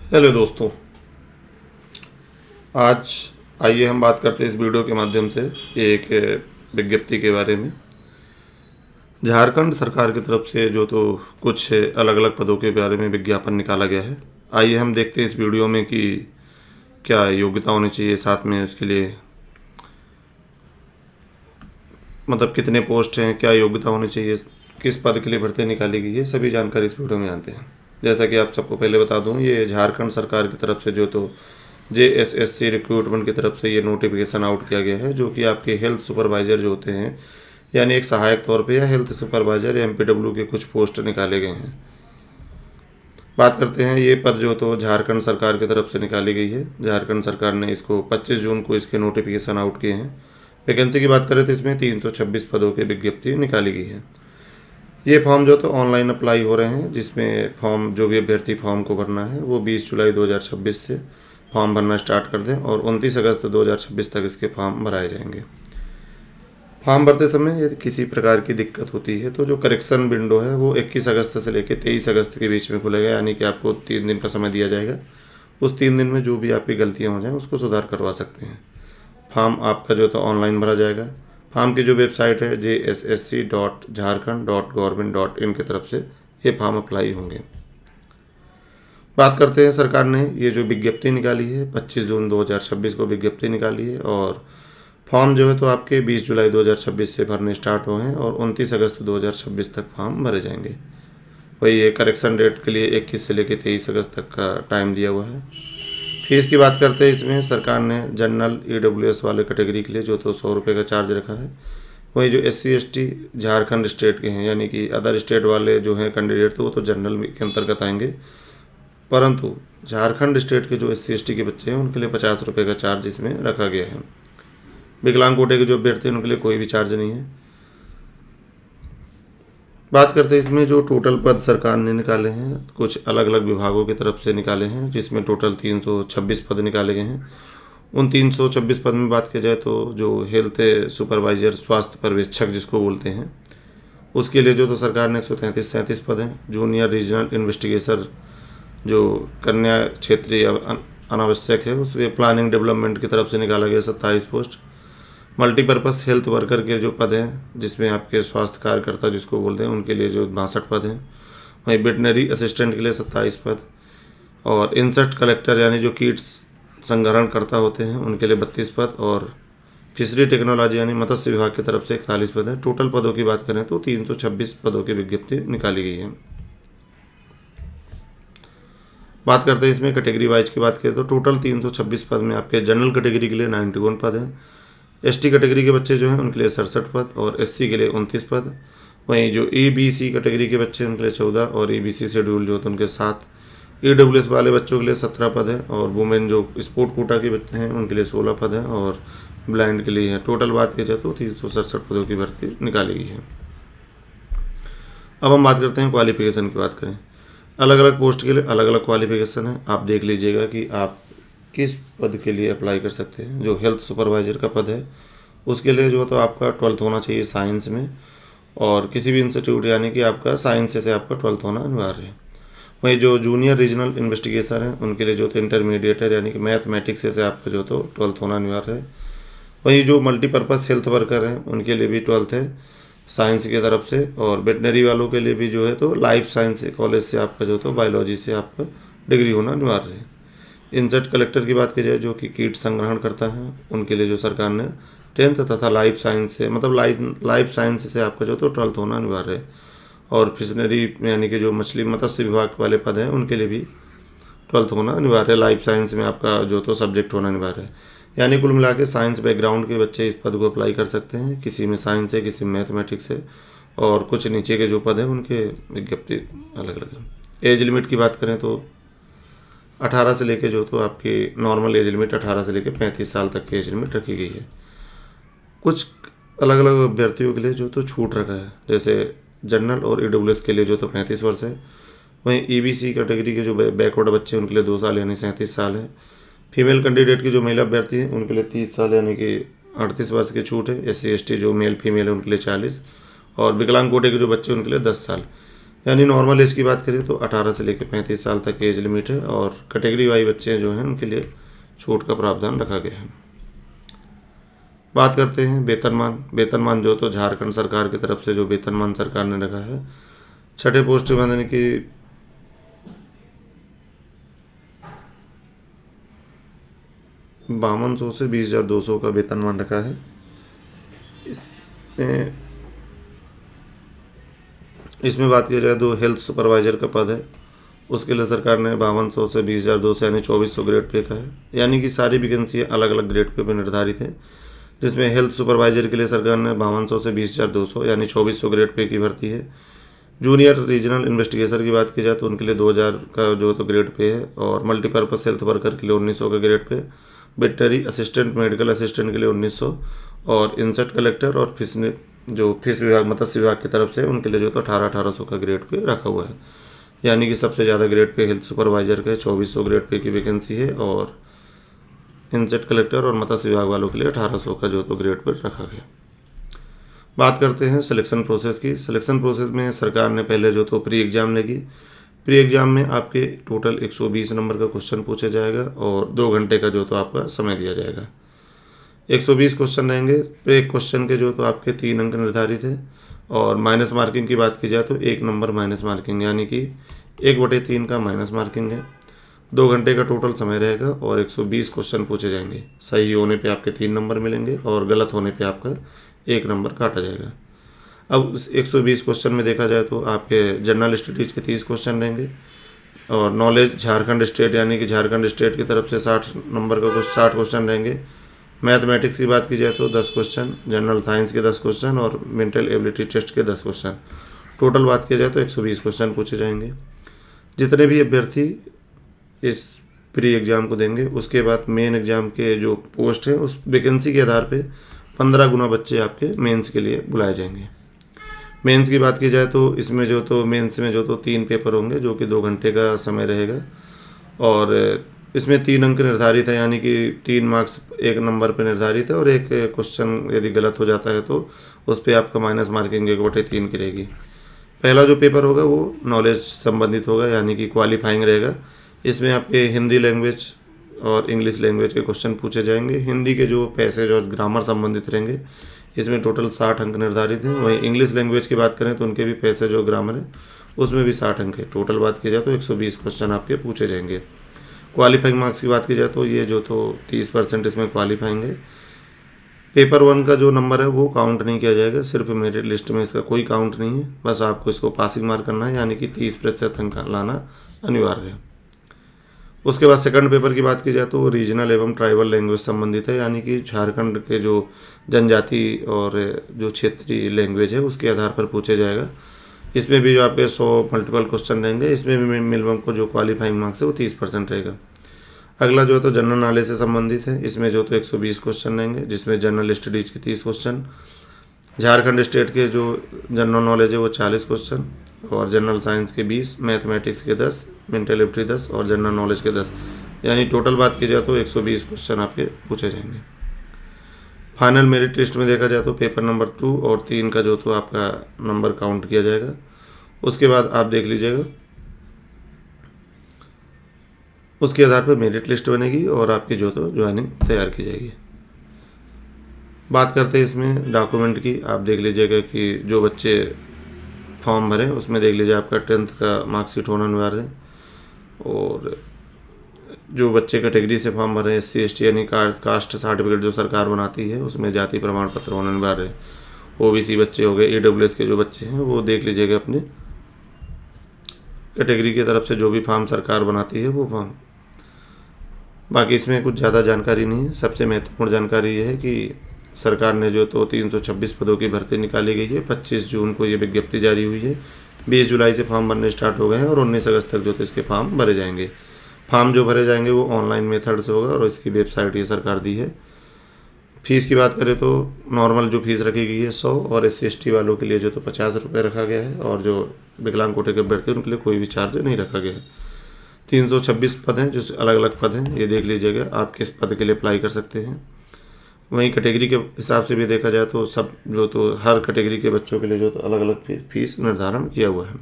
Hello दोस्तों, आज आइए हम बात करते हैं इस वीडियो के माध्यम से एक विज्ञप्ति के बारे में। झारखंड सरकार की तरफ से जो तो कुछ अलग अलग पदों के बारे में विज्ञापन निकाला गया है। आइए हम देखते हैं इस वीडियो में कि क्या योग्यता होनी चाहिए, साथ में उसके लिए मतलब कितने पोस्ट हैं, क्या योग्यता होनी चाहिए, किस पद के लिए भर्ती निकाली गई है, सभी जानकारी इस वीडियो में जानते हैं। जैसा कि आप सबको पहले बता दूं, ये झारखंड सरकार की तरफ से जो तो JSSC रिक्रूटमेंट की तरफ से ये नोटिफिकेशन आउट किया गया है, जो कि आपके हेल्थ सुपरवाइज़र जो होते हैं, यानी एक सहायक तौर पे या हेल्थ सुपरवाइज़र या MPW के कुछ पोस्ट निकाले गए हैं। बात करते हैं, ये पद जो तो झारखंड सरकार की तरफ से निकाली गई है। झारखंड सरकार ने इसको 25 जून को इसके नोटिफिकेशन आउट किए हैं। वैकेंसी की बात करें तो इसमें 326 पदों की विज्ञप्ति निकाली गई है। ये फॉर्म जो तो ऑनलाइन अप्लाई हो रहे हैं, जिसमें फॉर्म जो भी अभ्यर्थी फॉर्म को भरना है वो 20 जुलाई 2026 से फॉर्म भरना स्टार्ट कर दें और 29 अगस्त 2026 तक इसके फॉर्म भराए जाएंगे। फॉर्म भरते समय यदि किसी प्रकार की दिक्कत होती है तो जो करेक्शन विंडो है वो 21 अगस्त से लेकर 23 अगस्त के बीच में खुलेगा, यानी कि आपको 3 दिन का समय दिया जाएगा। उस 3 दिन में जो भी आपकी गलतियाँ हो जाएं उसको सुधार करवा सकते हैं। फॉर्म आपका जो तो ऑनलाइन भरा जाएगा। फॉर्म की जो वेबसाइट है JSSC.Jharkhand.Government.in की तरफ से ये फॉर्म अप्लाई होंगे। बात करते हैं, सरकार ने ये जो विज्ञप्ति निकाली है 25 जून 2026 को विज्ञप्ति निकाली है और फॉर्म जो है तो आपके 20 जुलाई 2026 से भरने स्टार्ट हुए हैं और 29 अगस्त 2026 तक फॉर्म भरे जाएंगे। वही ये करेक्शन डेट के लिए 21 से लेकर 23 अगस्त तक का टाइम दिया हुआ है। फीस की बात करते हैं, इसमें सरकार ने जनरल EWS वाले कैटेगरी के लिए जो तो 100 रुपये का चार्ज रखा है। वही जो SC/ST झारखंड स्टेट के हैं, यानी कि अदर स्टेट वाले जो हैं कैंडिडेट, तो वो तो जनरल के अंतर्गत आएंगे, परंतु झारखंड स्टेट के जो SC/ST के बच्चे हैं उनके लिए 50 रुपये का चार्ज इसमें रखा गया है। विकलांग कोटे के जो अभ्यर्थी हैं उनके लिए कोई भी चार्ज नहीं है। बात करते हैं, इसमें जो टोटल पद सरकार ने निकाले हैं कुछ अलग अलग विभागों की तरफ से निकाले हैं, जिसमें टोटल 326 पद निकाले गए हैं। उन 326 पद में बात की जाए तो जो हेल्थ सुपरवाइज़र, स्वास्थ्य पर्यवेक्षक जिसको बोलते हैं, उसके लिए जो तो सरकार ने 133 पद हैं। जूनियर रीजनल इन्वेस्टिगेटर जो कन्या क्षेत्रीय अनावश्यक है उसके प्लानिंग डेवलपमेंट की तरफ से निकाला गया 27 पोस्ट। मल्टीपर्पज़ हेल्थ वर्कर के जो पद हैं, जिसमें आपके स्वास्थ्य कार्यकर्ता जिसको बोलते हैं, उनके लिए जो 62 पद हैं। वहीं वेटनरी असिस्टेंट के लिए 27 पद और इंसेक्ट कलेक्टर यानी जो कीट्स संग्रहण करता होते हैं उनके लिए 32 पद और फिशरी टेक्नोलॉजी यानी मत्स्य विभाग की तरफ से 41 पद है। टोटल पदों की बात करें तो 326 पदों की विज्ञप्ति निकाली गई है। बात करते हैं, इसमें कैटेगरी वाइज की बात करें तो टोटल 326 पद में आपके जनरल कैटेगरी के लिए 91 पद हैं। ST कैटेगरी के बच्चे जो हैं उनके लिए 67 पद और SC के लिए 29 पद। वहीं जो EBC कैटेगरी के बच्चे हैं उनके लिए 14 और EBC शेड्यूल जो होते हैं उनके 7। EWS वाले बच्चों के लिए 17 पद है और वुमेन जो स्पोर्ट कोटा के बच्चे हैं उनके लिए 16 पद है और ब्लाइंड के लिए है। टोटल बात की जाए तो 367 पदों की भर्ती निकाली गई है। अब हम बात करते हैं क्वालिफिकेशन की बात करें। अलग अलग पोस्ट के लिए अलग अलग क्वालिफिकेशन है। आप देख लीजिएगा कि आप किस पद के लिए अप्लाई कर सकते हैं। जो हेल्थ सुपरवाइज़र का पद है उसके लिए जो तो आपका 12th होना चाहिए साइंस में और किसी भी इंस्टीट्यूट, यानी कि आपका साइंस से आपका 12th होना अनिवार्य है। वहीं जो जूनियर रीजनल इन्वेस्टिगेटर हैं उनके लिए जो तो इंटरमीडिएट है, यानी कि मैथमेटिक्स से आपका जो तो 12th होना अनिवार्य है। वहीं जो मल्टीपर्पज़ हेल्थ वर्कर हैं उनके लिए भी 12th है साइंस की तरफ से और वेटनरी वालों के लिए भी जो है तो लाइफ साइंस कॉलेज से आपका जो तो बायोलॉजी से आपका डिग्री होना अनिवार्य है। इंसेक्ट कलेक्टर की बात की जाए, जो कि कीट संग्रहण करता है, उनके लिए जो सरकार ने 10th तथा लाइफ साइंस से मतलब लाइफ साइंस से आपका जो तो 12th होना अनिवार्य है। और फिशनरी यानी कि जो मछली मत्स्य विभाग वाले पद हैं उनके लिए भी 12th होना अनिवार्य है। लाइफ साइंस में आपका जो तो सब्जेक्ट होना अनिवार्य है। यानी कुल मिला के साइंस बैकग्राउंड के बच्चे इस पद को अप्लाई कर सकते हैं। किसी में साइंस है, किसी में मैथमेटिक्स है और कुछ नीचे के जो पद हैं उनके विज्ञप्ति अलग अलग है। एज लिमिट की बात करें तो 18 से लेके जो तो आपकी नॉर्मल एज लिमिट 18 से लेके 35 साल तक की एज लिमिट रखी गई है। कुछ अलग अलग अभ्यर्थियों के लिए जो तो छूट रखा है, जैसे जनरल और EWS के लिए जो तो 35 वर्ष है। वहीं EBC कैटेगरी के जो बैकवर्ड बच्चे हैं उनके लिए 2 साल यानी 37 साल है। फीमेल कैंडिडेट की जो महिला अभ्यर्थी हैं उनके लिए 30 साल यानी कि 38 वर्ष की छूट है। SC/ST जो मेल फीमेल है उनके लिए 40 और विकलांग कोटे के जो बच्चे उनके लिए 10 साल। यानी नॉर्मल एज की बात करें तो 18 से लेकर 35 साल तक एज लिमिट है, और कैटेगरी वाइज बच्चे जो हैं उनके लिए छूट का प्रावधान रखा गया है। बात करते हैं वेतनमान। वेतनमान जो तो झारखंड सरकार की तरफ से जो वेतनमान सरकार ने रखा है, छठे पोस्ट बंधन की 5200 से 20,200 का वेतनमान रखा है। इसमें बात की जाए तो हेल्थ सुपरवाइजर का पद है, उसके लिए सरकार ने 5200 से 20,200 यानी 2400 ग्रेड पे का है। यानी कि सारी वैकेंसी अलग अलग ग्रेड पे निर्धारित है, जिसमें हेल्थ सुपरवाइजर के लिए सरकार ने 5200 से 20,200 यानी 2400 ग्रेड पे की भर्ती है। जूनियर रीजनल इन्वेस्टिगेटर की बात की जाए तो उनके लिए 2000 का जो तो ग्रेड पे है, और मल्टीपर्पज़ हेल्थ वर्कर के लिए 1900 का grade pay, veterinary assistant medical assistant के लिए 1900, और इंसेट कलेक्टर और फिश विभाग मत्स्य विभाग की तरफ से उनके लिए जो तो 1800 का ग्रेड पे रखा हुआ है। यानी कि सबसे ज़्यादा ग्रेड पे हेल्थ सुपरवाइजर के 2400 ग्रेड पे की वैकेंसी है, और इंसेट कलेक्टर और मत्स्य विभाग वालों के लिए 1800 का जो तो ग्रेड पर रखा गया। बात करते हैं सिलेक्शन प्रोसेस की। सिलेक्शन प्रोसेस में सरकार ने पहले जो तो प्री एग्ज़ाम लेगी। प्री एग्ज़ाम में आपके टोटल 120 नंबर का क्वेश्चन पूछा जाएगा, और 2 घंटे का जो तो आपका समय दिया जाएगा। 120 क्वेश्चन रहेंगे। एक क्वेश्चन के जो तो आपके 3 अंक निर्धारित है, और माइनस मार्किंग की बात की जाए तो 1 नंबर माइनस मार्किंग, यानी कि 1/3 का माइनस मार्किंग है। 2 घंटे का टोटल समय रहेगा, और 120 क्वेश्चन पूछे जाएंगे। सही होने पे आपके 3 नंबर मिलेंगे, और गलत होने पे आपका 1 नंबर काटा जाएगा। अब उस 120 क्वेश्चन में देखा जाए तो आपके जनरल स्टडीज के 30 क्वेश्चन रहेंगे, और नॉलेज झारखंड स्टेट यानी कि झारखंड स्टेट की तरफ से 60 नंबर का 60 क्वेश्चन रहेंगे। मैथमेटिक्स की बात की जाए तो 10 क्वेश्चन, जनरल साइंस के 10 क्वेश्चन, और मेंटल एबिलिटी टेस्ट के 10 क्वेश्चन। टोटल बात की जाए तो 120 क्वेश्चन पूछे जाएंगे। जितने भी अभ्यर्थी इस प्री एग्ज़ाम को देंगे, उसके बाद मेन एग्ज़ाम के जो पोस्ट है उस वैकेंसी के आधार पे 15 गुना बच्चे आपके मेंस के लिए बुलाए जाएंगे। मेंस की बात की जाए तो इसमें जो तो मेंस में जो तो 3 पेपर होंगे, जो कि 2 घंटे का समय रहेगा, और इसमें 3 अंक निर्धारित है, यानी कि 3 मार्क्स 1 नंबर पे निर्धारित है, और एक क्वेश्चन यदि गलत हो जाता है तो उस पर आपका माइनस मार्किंग 1/3 की रहेगी। पहला जो पेपर होगा वो नॉलेज संबंधित होगा, यानी कि क्वालिफाइंग रहेगा। इसमें आपके हिंदी लैंग्वेज और इंग्लिश लैंग्वेज के क्वेश्चन पूछे जाएंगे। हिंदी के जो पैसेज और ग्रामर संबंधित रहेंगे, इसमें टोटल 60 अंक निर्धारित हैं। वहीं इंग्लिश लैंग्वेज की बात करें तो उनके भी पैसेज और ग्रामर है, उसमें भी 60 अंक है। टोटल बात की जाए तो 120 क्वेश्चन आपके पूछे जाएंगे। क्वालिफाइंग मार्क्स की बात की जाए तो ये जो तो 30% इसमें क्वालिफाइंग है। पेपर 1 का जो नंबर है वो काउंट नहीं किया जाएगा, सिर्फ मेरिट लिस्ट में इसका कोई काउंट नहीं है। बस आपको इसको पासिंग मार्क करना है, यानी कि 30% अंक लाना अनिवार्य है। उसके बाद सेकंड पेपर की बात की जाए तो रीजनल एवं ट्राइबल लैंग्वेज संबंधित है, यानी कि झारखंड के जो जनजाति और जो क्षेत्रीय लैंग्वेज है उसके आधार पर पूछा जाएगा। इसमें भी जो आपके 100 मल्टीपल क्वेश्चन रहेंगे। इसमें भी मिनिमम को जो क्वालिफाइंग मार्क्स है वो 30% रहेगा। अगला जो है तो जनरल नॉलेज से संबंधित है। इसमें जो तो 120 क्वेश्चन रहेंगे, जिसमें जनरल स्टडीज के 30 क्वेश्चन, झारखंड स्टेट के जो जनरल नॉलेज है वो 40 क्वेश्चन, और जनरल साइंस के 20, मैथमेटिक्स के 10, मेंटल एबिलिटी 10, और जनरल नॉलेज के 10, यानी टोटल बात की जाए तो 120 क्वेश्चन आपके पूछे जाएंगे। फाइनल मेरिट लिस्ट में देखा जाए तो पेपर नंबर 2 और 3 का जो तो आपका नंबर काउंट किया जाएगा। उसके बाद आप देख लीजिएगा, उसके आधार पर मेरिट लिस्ट बनेगी और आपकी जो तो ज्वाइनिंग तैयार की जाएगी। बात करते हैं इसमें डॉक्यूमेंट की। आप देख लीजिएगा कि जो बच्चे फॉर्म भरें उसमें देख लीजिए आपका 10th का मार्कशीट होना अनिवार्य है, और जो बच्चे कैटेगरी से फॉर्म भर रहे हैं SC ST यानी कास्ट सर्टिफिकेट जो सरकार बनाती है उसमें जाति प्रमाण पत्र होना अनिवार्य है। OBC बच्चे हो गए, AWS के जो बच्चे हैं वो देख लीजिएगा अपने कैटेगरी की तरफ से जो भी फॉर्म सरकार बनाती है वो फॉर्म। बाकी इसमें कुछ ज़्यादा जानकारी नहीं है। सबसे महत्वपूर्ण जानकारी ये है कि सरकार ने जो तो 326 पदों की भर्ती निकाली गई है। 25 जून को ये विज्ञप्ति जारी हुई है। 20 जुलाई से फॉर्म भरने स्टार्ट हो गए हैं, और 19 अगस्त तक जो तो इसके फॉर्म भरे जाएंगे। फॉर्म जो भरे जाएंगे वो ऑनलाइन मेथड से होगा, और इसकी वेबसाइट ये सरकार दी है। फीस की बात करें तो नॉर्मल जो फीस रखी गई है 100, और SC ST वालों के लिए जो तो 50 रुपये रखा गया है, और जो विकलांग कोटे के अभ्यर्थी उनके लिए कोई भी चार्ज नहीं रखा गया है। 326 पद हैं, जो अलग अलग पद हैं, ये देख लीजिएगा आप किस पद के लिए अप्लाई कर सकते हैं। वहीं कैटेगरी के हिसाब से भी देखा जाए तो सब जो तो हर कैटेगरी के बच्चों के लिए जो तो अलग अलग फीस निर्धारण किया हुआ है।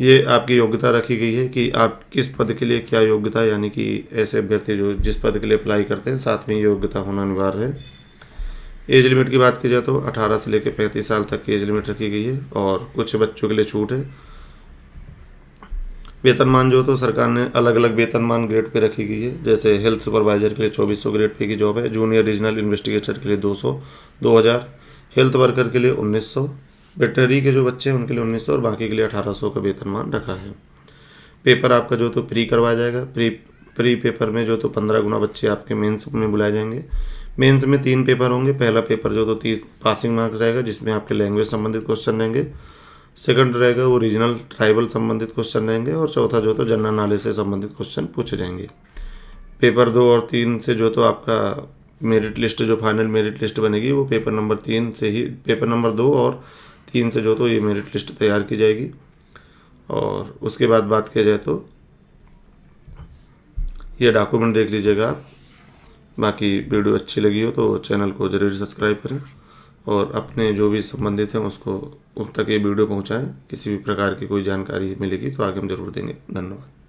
ये आपकी योग्यता रखी गई है कि आप किस पद के लिए क्या योग्यता, यानी कि ऐसे अभ्यर्थी जो जिस पद के लिए अप्लाई करते हैं 7वीं योग्यता होना अनिवार्य है। एज लिमिट की बात की जाए तो 18 से लेकर 35 साल तक की एज लिमिट रखी गई है और कुछ बच्चों के लिए छूट है। वेतनमान जो तो सरकार ने अलग अलग वेतनमान ग्रेड पे रखी गई है। जैसे हेल्थ सुपरवाइजर के लिए 2400 ग्रेड पे की जॉब है, जूनियर रीजनल इन्वेस्टिगेटर के लिए 2000, हेल्थ वर्कर के लिए 1900, वेटनरी के जो बच्चे हैं उनके लिए 1900 और बाकी के लिए 1800 का वेतनमान रखा है। पेपर आपका जो तो प्री करवाया जाएगा। प्री पेपर में जो तो 15 गुना बच्चे आपके मेंस में बुलाए जाएंगे। मेंस में 3 पेपर होंगे। पहला पेपर जो तो 30 पासिंग मार्क्स रहेगा, जिसमें आपके लैंग्वेज संबंधित क्वेश्चन रहेंगे। सेकंड रहेगा वो रीजनल ट्राइबल संबंधित क्वेश्चन रहेंगे और चौथा जो तो जनरल नॉलेज से संबंधित क्वेश्चन पूछे जाएंगे। पेपर 2 और 3 से जो तो आपका मेरिट लिस्ट, जो फाइनल मेरिट लिस्ट बनेगी वो पेपर नंबर 3 से ही, पेपर नंबर 2 और 3 से जो तो ये मेरिट लिस्ट तैयार की जाएगी। और उसके बाद बात किया जाए तो ये डॉक्यूमेंट देख लीजिएगा आप। बाकी वीडियो अच्छी लगी हो तो चैनल को ज़रूर सब्सक्राइब करें और अपने जो भी संबंधित हैं उसको उस तक ये वीडियो पहुंचाएं। किसी भी प्रकार की कोई जानकारी मिलेगी तो आगे हम जरूर देंगे। धन्यवाद।